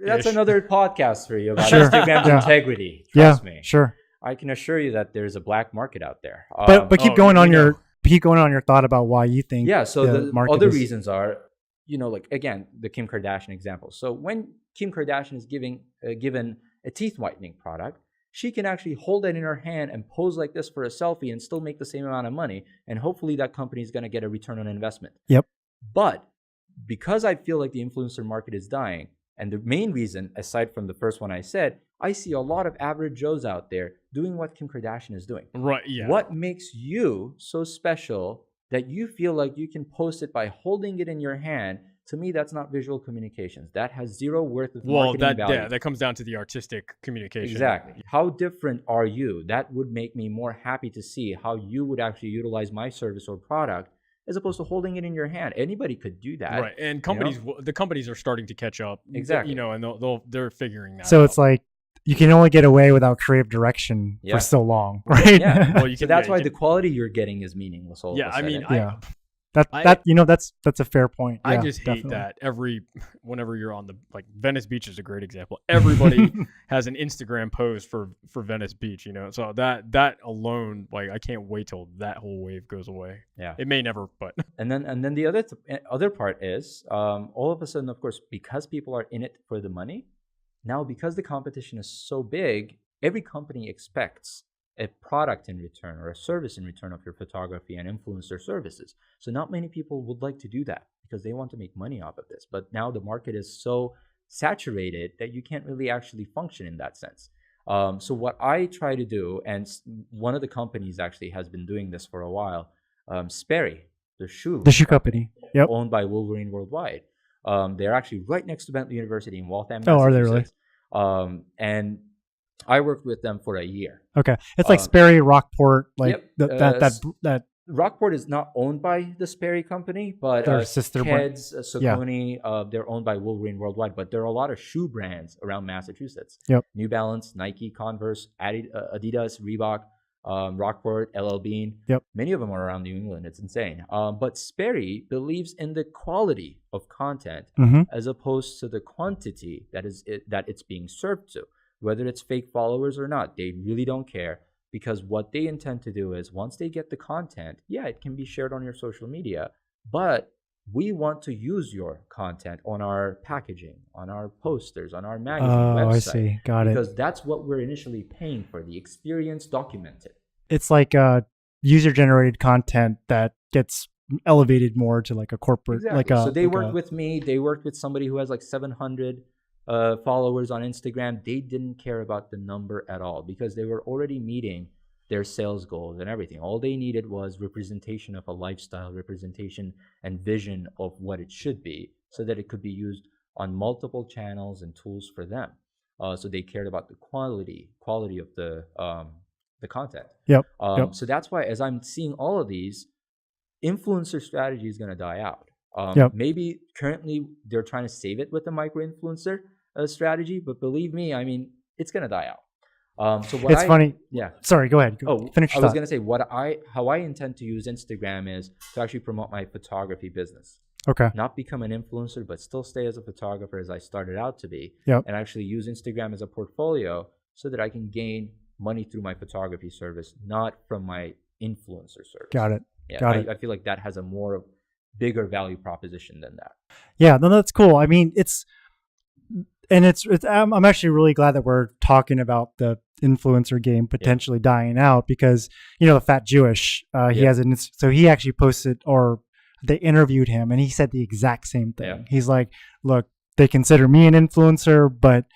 that's another podcast for you about Instagram's integrity. Trust me.
Sure.
I can assure you that there's a black market out there.
But keep going on your thought about why you think.
Yeah. So the other reasons are, like again, the Kim Kardashian example. So when Kim Kardashian is given a teeth whitening product, she can actually hold it in her hand and pose like this for a selfie and still make the same amount of money. And hopefully that company is going to get a return on investment.
Yep.
But because I feel like the influencer market is dying, and the main reason, aside from the first one I said, I see a lot of average Joes out there doing what Kim Kardashian is doing.
Right, yeah.
What makes you so special that you feel like you can post it by holding it in your hand? To me, that's not visual communications. That has zero worth of marketing value.
Yeah, that comes down to the artistic communication.
Exactly. How different are you? That would make me more happy to see how you would actually utilize my service or product as opposed to holding it in your hand. Anybody could do that.
Right. And the companies are starting to catch up.
Exactly.
And they're figuring that out.
So it's like, you can only get away without creative direction for so long, right?
Yeah. Well, that's why the quality you're getting is meaningless.
That's a fair point.
I just hate that whenever you're on Venice Beach is a great example. Everybody has an Instagram post for Venice Beach, so that alone, I can't wait till that whole wave goes away.
Yeah.
It may never, but.
And then the other part is, all of a sudden, of course, because people are in it for the money, now because the competition is so big, every company expects a product in return or a service in return of your photography and influencer services. So not many people would like to do that because they want to make money off of this. But now the market is so saturated that you can't really actually function in that sense. So what I try to do, and one of the companies actually has been doing this for a while, Sperry, the shoe
company,
owned by Wolverine Worldwide. They're actually right next to Bentley University in Waltham,
Massachusetts. Oh, are they really?
And I worked with them for a year.
Okay, it's like Sperry, Rockport, that
Rockport is not owned by the Sperry company, but
Their sister brand.
Keds, Saucony, they're owned by Wolverine Worldwide. But there are a lot of shoe brands around Massachusetts.
Yep.
New Balance, Nike, Converse, Adidas, Reebok, Rockport, LL Bean.
Yep.
Many of them are around New England. It's insane. But Sperry believes in the quality of content as opposed to the quantity that it's being served to. Whether it's fake followers or not, they really don't care. Because what they intend to do is once they get the content, it can be shared on your social media, but we want to use your content on our packaging, on our posters, on our magazine website.
I see. Got it.
Because that's what we're initially paying for, the experience documented.
It's like user-generated content that gets elevated more to like a corporate.
Exactly. So they worked with me. They worked with somebody who has like 700 followers on Instagram. They didn't care about the number at all because they were already meeting their sales goals and everything. All they needed was representation of a lifestyle, representation and vision of what it should be so that it could be used on multiple channels and tools for them. So they cared about the quality of the content.
Yep.
So that's why as I'm seeing all of these, influencer strategy is going to die out. Maybe currently they're trying to save it with the micro-influencer strategy, but believe me, I mean, it's going to die out. So what
it's funny.
Yeah.
Sorry, go ahead. Finish.
I was going to say how I intend to use Instagram is to actually promote my photography business.
Okay.
Not become an influencer, but still stay as a photographer as I started out to be.
Yep.
And actually use Instagram as a portfolio so that I can gain money through my photography service, not from my influencer service.
Got it.
Yeah. I feel like that has a more bigger value proposition than that.
Yeah, no, that's cool. I mean, I'm actually really glad that we're talking about the influencer game potentially dying out because, the Fat Jewish, he has so he actually posted or they interviewed him and he said the exact same thing.
Yeah.
He's like, look, they consider me an influencer, but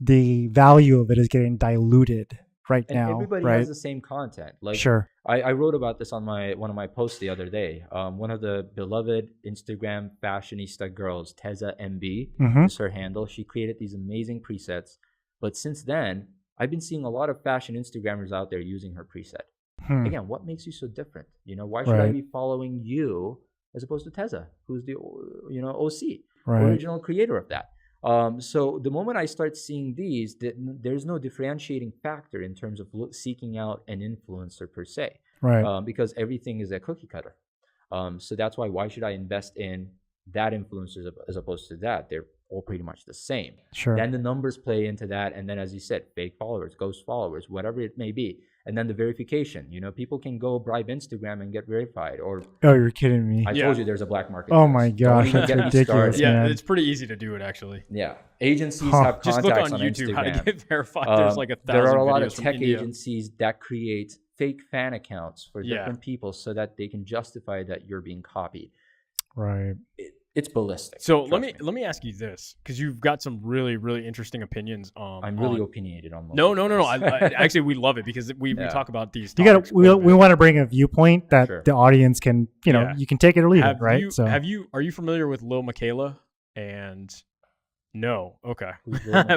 the value of it is getting diluted right now.
Everybody has the same content. Like,
sure.
I wrote about this on one of my posts the other day. One of the beloved Instagram fashionista girls, Teza MB, is her handle. She created these amazing presets. But since then, I've been seeing a lot of fashion Instagrammers out there using her preset. Again, what makes you so different? Why should I be following you as opposed to Teza, who's the OC, original creator of that? So the moment I start seeing these, there's no differentiating factor in terms of seeking out an influencer per se,
right?
Because everything is a cookie cutter. So that's why should I invest in that influencer as opposed to that? They're all pretty much the same.
Sure.
Then the numbers play into that, and then as you said, fake followers, ghost followers, whatever it may be. And then the verification, people can go bribe Instagram and get verified. Or
you're kidding me!
I told you there's a black market.
Oh my gosh, that's ridiculous.
Yeah, it's pretty easy to do it actually.
Yeah, agencies have
just
contacts
look on YouTube
Instagram.
How to get verified. There's like 1,000
There are a lot
videos
of
from
tech
India.
agencies that create fake fan accounts for different people so that they can justify that you're being copied.
Right.
It's ballistic.
So let me ask you this, because you've got some really, really interesting opinions.
I'm really opinionated on most.
No. Actually, we love it because we talk about these.
We want to bring a viewpoint that the audience can, you can take it or leave it, right?
Are you familiar with Lil Michaela? And no, okay,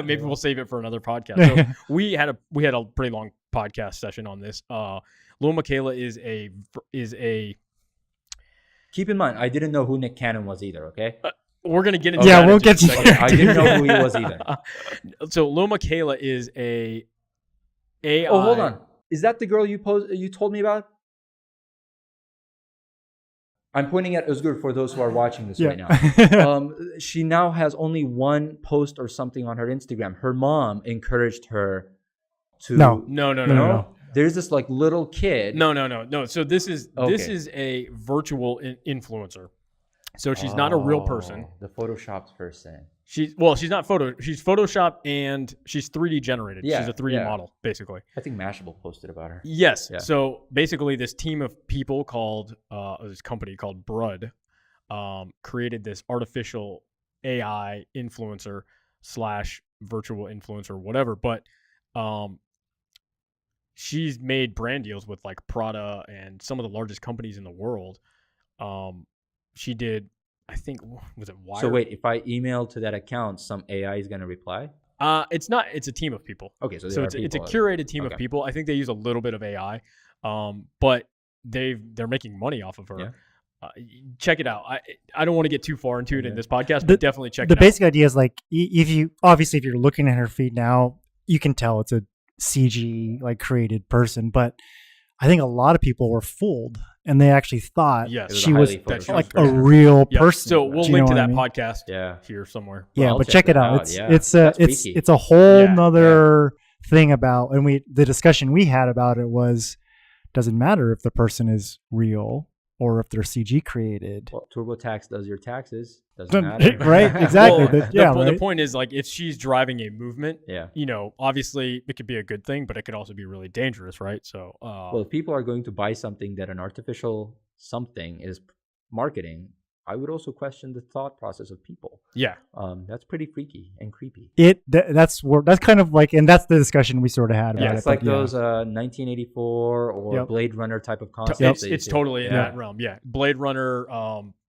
maybe we'll save it for another podcast. So we had a pretty long podcast session on this. Lil Michaela is a.
Keep in mind, I didn't know who Nick Cannon was either, okay?
We're going to get into that.
We'll get to that.
I didn't know who he was either.
So Lil Michaela is a AI.
Oh, hold on. Is that the girl you told me about? I'm pointing at Özgür for those who are watching this right now. She now has only one post or something on her Instagram. Her mom encouraged her to...
No.
There's this like little kid.
No. So this is a virtual influencer. So she's not a real person.
The photoshopped person.
She's not she's Photoshop and she's 3D generated.
Yeah,
she's a 3D model, basically.
I think Mashable posted about her.
Yes.
Yeah.
So basically this team of people called this company called Brud created this artificial AI influencer / virtual influencer, whatever. But she's made brand deals with like Prada and some of the largest companies in the world. She did, I think, was it Wired?
So wait, if I email to that account, some AI is going to reply?
It's not. It's a team of people.
Okay, so
it's a curated team of people. I think they use a little bit of AI, but they're making money off of her.
Yeah.
Check it out. I don't want to get too far into it in this podcast, but definitely check it out.
The basic idea is like if you're looking at her feed now, you can tell it's a CG like created person, but I think a lot of people were fooled and they actually thought she was like a real person.
So we'll link to that podcast here somewhere.
Yeah, but check it out. It's a whole nother thing about, and the discussion we had about it was, doesn't matter if the person is real or if they're CG created.
Well, TurboTax does your taxes. Doesn't matter.
Right, exactly.
Well, the point is, like, if she's driving a movement,
yeah,
obviously it could be a good thing, but it could also be really dangerous, right? So,
well, if people are going to buy something that an artificial something is marketing, I would also question the thought process of people.
Yeah.
That's pretty freaky and creepy.
That's kind of like, and that's the discussion we sort of had about it.
It's like those 1984 or Blade Runner type of concepts.
It's totally in that realm. Yeah. Blade Runner,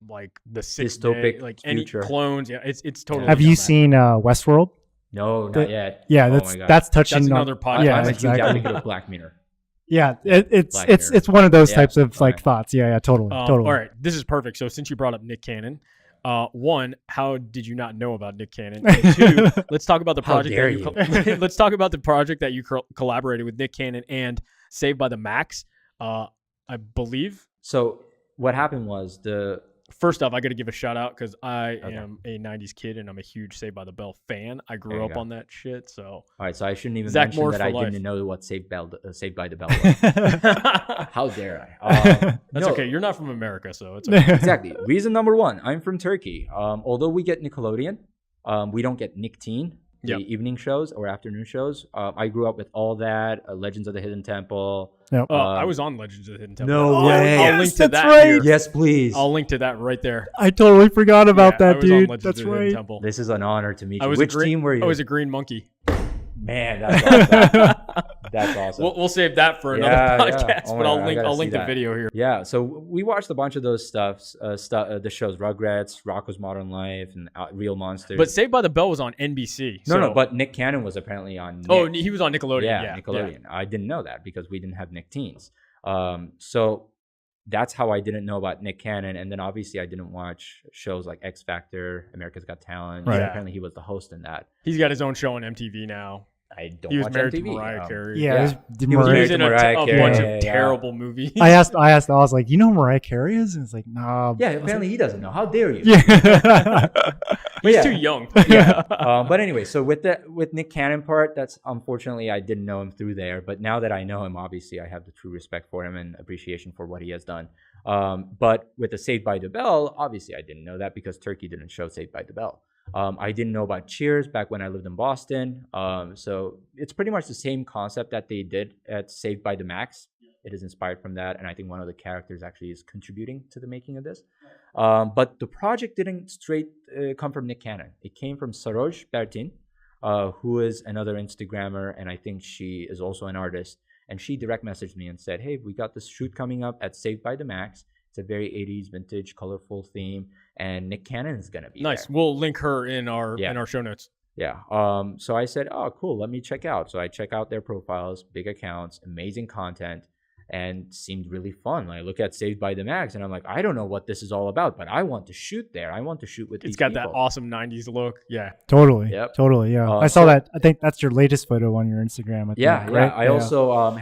like the
dystopic
like
future.
Any clones. Yeah. It's totally.
Have you seen Westworld?
No, not yet.
Yeah. That's touching.
That's another podcast.
Yeah,
I'm
exactly.
a huge advocate of Black Mirror.
Yeah, it's one of those types of like thoughts. Yeah, totally.
All right, this is perfect. So since you brought up Nick Cannon, one, how did you not know about Nick Cannon? And two, let's talk about the project. Let's talk about the project that you collaborated with Nick Cannon and Saved by the Max, I believe.
So what happened was
First off, I got to give a shout out because I am a 90s kid and I'm a huge Saved by the Bell fan. I grew up on that shit. So
all right, so I shouldn't even mention that I didn't know what Saved by the Bell was. How dare I?
That's okay. You're not from America, so it's okay.
Exactly. Reason number one, I'm from Turkey. Although we get Nickelodeon, we don't get Nick Teen, the evening shows or afternoon shows. I grew up with all that, Legends of the Hidden Temple.
Yep.
I was on Legends of the Hidden Temple.
No way.
I'll link to that.
Right.
Here.
Yes, please.
I'll link to that right there.
I totally forgot about that, dude. That's
of the
right.
Temple.
This is an honor to meet you. Which team were you?
I was a green monkey.
Man, that's awesome. That's awesome.
We'll save that for another podcast, but I'll link the video here.
Yeah, so we watched a bunch of those the shows, Rugrats, Rocko's Modern Life, and Real Monsters.
But Saved by the Bell was on NBC.
No, but Nick Cannon was apparently on Nick.
Oh, he was on Nickelodeon. Yeah,
Nickelodeon. Yeah. I didn't know that because we didn't have Nick Teens. So that's how I didn't know about Nick Cannon. And then obviously I didn't watch shows like X Factor, America's Got Talent.
Right.
Apparently he was the host in that.
He's got his own show on MTV now.
I don't
He was
watch
married
MTV.
to Mariah Carey.
Yeah.
He was married
in
to Mariah
a
Carey.
bunch of terrible movies.
I asked, I was like, you know who Mariah Carey is? And it's like, nah.
Yeah, apparently he doesn't know. How dare you?
Yeah.
He's too young.
Yeah. But anyway, so with Nick Cannon part, that's unfortunately I didn't know him through there. But now that I know him, obviously I have the true respect for him and appreciation for what he has done. But with the Saved by the Bell, obviously I didn't know that because Turkey didn't show Saved by the Bell. I didn't know about Cheers back when I lived in Boston. So it's pretty much the same concept that they did at Saved by the Max. It is inspired from that. And I think one of the characters actually is contributing to the making of this. But the project didn't straight come from Nick Cannon. It came from Saroj Bertin, who is another Instagrammer. And I think she is also an artist. And she direct messaged me and said, hey, we got this shoot coming up at Saved by the Max. It's a very 80s vintage, colorful theme, and Nick Cannon is gonna be
nice.
there.
We'll link her in our show notes.
Yeah. So I said, oh, cool. Let me check out. So I check out their profiles, big accounts, amazing content, and seemed really fun. I look at Saved by the Max, and I'm like, I don't know what this is all about, but I want to shoot there. I want to shoot with these people.
It's got that awesome 90s look. Yeah.
Totally.
Yep.
Totally. Yeah. I saw that. I think that's your latest photo on your Instagram. I think, right?
I also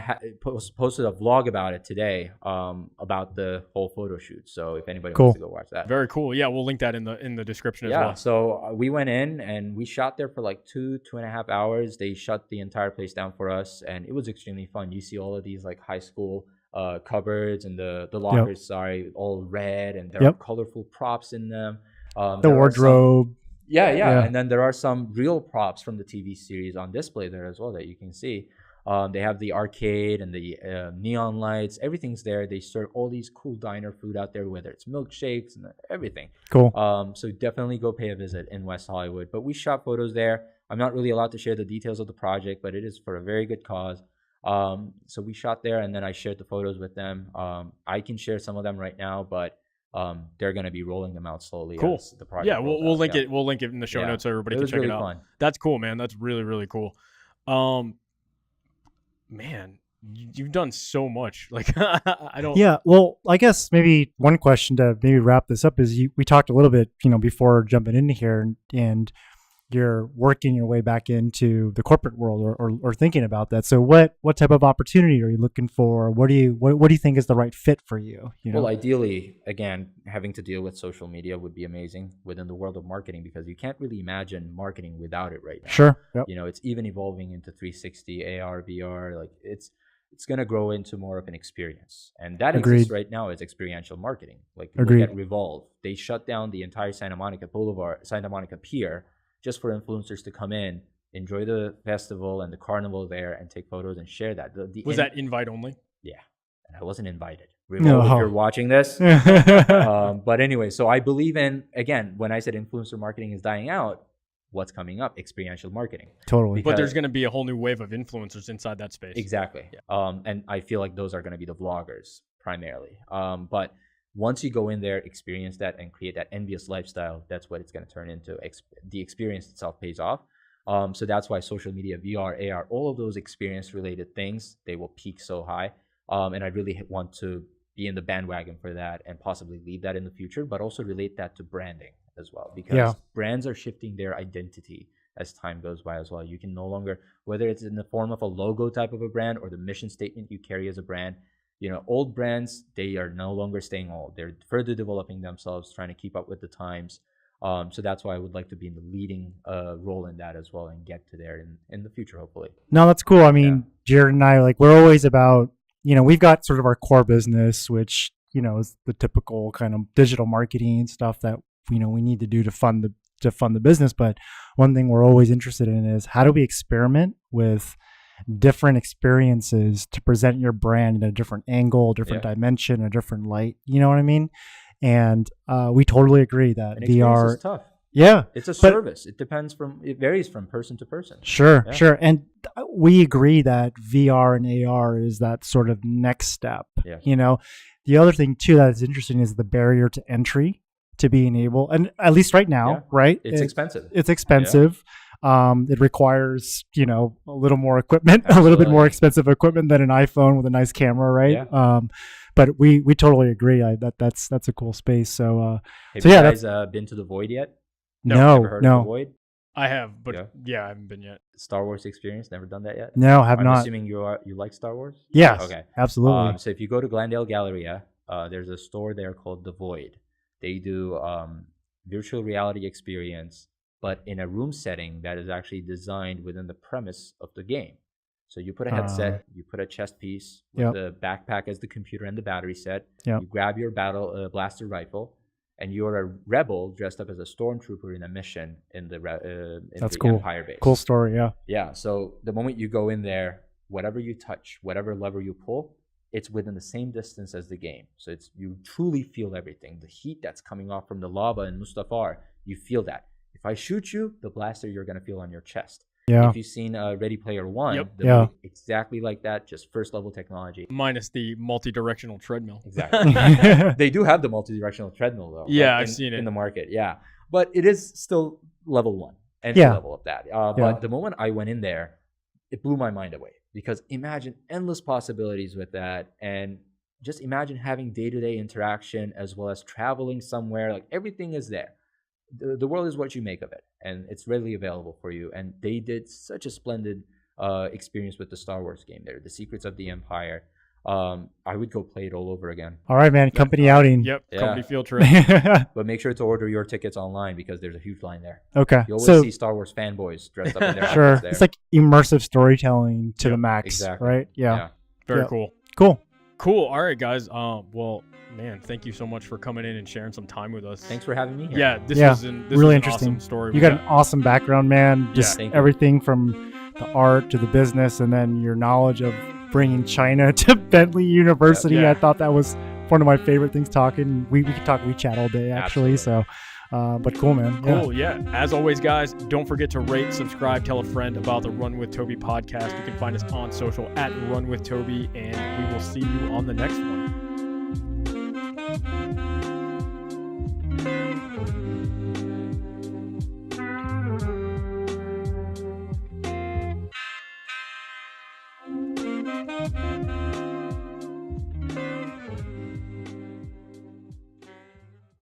posted a vlog about it today, about the whole photo shoot. So if anybody wants to go watch that.
Very cool. Yeah, we'll link that in the description as well.
Yeah. So we went in and we shot there for like 2.5 hours. They shut the entire place down for us, and it was extremely fun. You see all of these like high school cupboards and the lockers, all red, and there are colorful props in them.
The wardrobe.
Yeah. And then there are some real props from the TV series on display there as well that you can see. They have the arcade and the neon lights. Everything's there. They serve all these cool diner food out there, whether it's milkshakes and everything.
Cool.
So definitely go pay a visit in West Hollywood. But we shot photos there. I'm not really allowed to share the details of the project, but it is for a very good cause. So we shot there, and then I shared the photos with them. I can share some of them right now, but they're going to be rolling them out slowly.
Cool.
As the project.
Yeah, we'll link it. We'll link it in the show notes so everybody can check
really
it out.
Fun.
That's cool, man. That's really, really cool. Man, you've done so much. Like I don't.
Yeah. Well, I guess maybe one question to maybe wrap this up is we talked a little bit, before jumping into here, and you're working your way back into the corporate world or thinking about that. So what type of opportunity are you looking for? What do you think is the right fit for you?
Well, ideally, again, having to deal with social media would be amazing within the world of marketing, because you can't really imagine marketing without it right now.
Sure. Yep.
It's even evolving into 360, AR, VR. Like it's going to grow into more of an experience. And that exists right now as experiential marketing. Like look at Revolve. They shut down the entire Santa Monica Pier just for influencers to come in, enjoy the festival and the carnival there, and take photos and share that.
Was that invite only?
Yeah, and I wasn't invited. Revolve, if you're watching this. But anyway, so I believe in, again, when I said influencer marketing is dying out, what's coming up? Experiential marketing.
Totally.
But there's going to be a whole new wave of influencers inside that space.
Exactly. Yeah. And I feel like those are going to be the vloggers primarily. But once you go in there, experience that, and create that envious lifestyle, that's what it's going to turn into. The experience itself pays off. So that's why social media, VR, AR, all of those experience-related things, they will peak so high. And I really want to be in the bandwagon for that and possibly lead that in the future, but also relate that to branding as well, because brands are shifting their identity as time goes by as well. You can no longer, whether it's in the form of a logo type of a brand or the mission statement you carry as a brand, old brands, they are no longer staying old. They're further developing themselves, trying to keep up with the times. So that's why I would like to be in the leading role in that as well, and get to there in the future, hopefully.
No, that's cool. I mean, Jared and I, we're always about, we've got sort of our core business, which, is the typical kind of digital marketing stuff that, we need to do to fund the business. But one thing we're always interested in is how do we experiment with different experiences to present your brand in a different angle, different dimension, a different light. You know what I mean? And we totally agree that VR
is tough.
Yeah,
it's a service. It varies from person to person.
Sure. And we agree that VR and AR is that sort of next step.
Yeah.
The other thing too that is interesting is the barrier to entry to being able, and at least right now, right?
It's expensive.
It's expensive. It requires, a little more equipment, a little bit more expensive equipment than an iPhone with a nice camera, right?
Yeah.
But we totally agree that's a cool space. So,
have you guys been to the Void yet?
No.
Ever heard of the Void?
I have, but I haven't been yet.
Star Wars experience, never done that yet?
No, have
I'm
not.
assuming you like Star Wars?
Yes.
Okay.
Absolutely.
So if you go to Glendale Galleria, there's a store there called The Void. They do virtual reality experience, but in a room setting that is actually designed within the premise of the game. So you put a headset, you put a chest piece with the backpack as the computer and the battery set. You grab your blaster rifle, and you're a rebel dressed up as a stormtrooper in a mission in the Empire base.
Cool story, yeah.
Yeah, so the moment you go in there, whatever you touch, whatever lever you pull, it's within the same distance as the game. So you truly feel everything. The heat that's coming off from the lava in Mustafar, you feel that. If I shoot you, the blaster you're going to feel on your chest.
Yeah.
If you've seen Ready Player One, exactly like that, just first level technology.
Minus the multi-directional treadmill.
Exactly. They do have the multi-directional treadmill though.
Yeah, I've seen it
in the market. Yeah, but it is still level 1, entry level of that. But the moment I went in there, it blew my mind away, because imagine endless possibilities with that, and just imagine having day-to-day interaction as well as traveling somewhere. Like everything is there. The world is what you make of it, and it's readily available for you. And they did such a splendid experience with the Star Wars game there, The Secrets of the Empire. I would go play it all over again.
All right, man. Company outing.
Yep. Company field trip.
But make sure to order your tickets online, because there's a huge line there.
Okay.
You always see Star Wars fanboys dressed up in their outfits there.
It's like immersive storytelling to the max.
Exactly.
Right? Yeah.
Very cool.
Cool.
All right, guys. Well, man, thank you so much for coming in and sharing some time with us.
Thanks for having me here.
Yeah, this
really
is
interesting.
An awesome story.
You got an awesome background, man. Just everything
you.
From the art to the business, and then your knowledge of bringing China to Bentley University. I thought that was one of my favorite things talking. We could talk WeChat all day, actually.
Absolutely.
So, but cool, man.
Cool, yeah. As always, guys, don't forget to rate, subscribe, tell a friend about the Run with Tobe podcast. You can find us on social at Run with Tobe, and we will see you on the next one.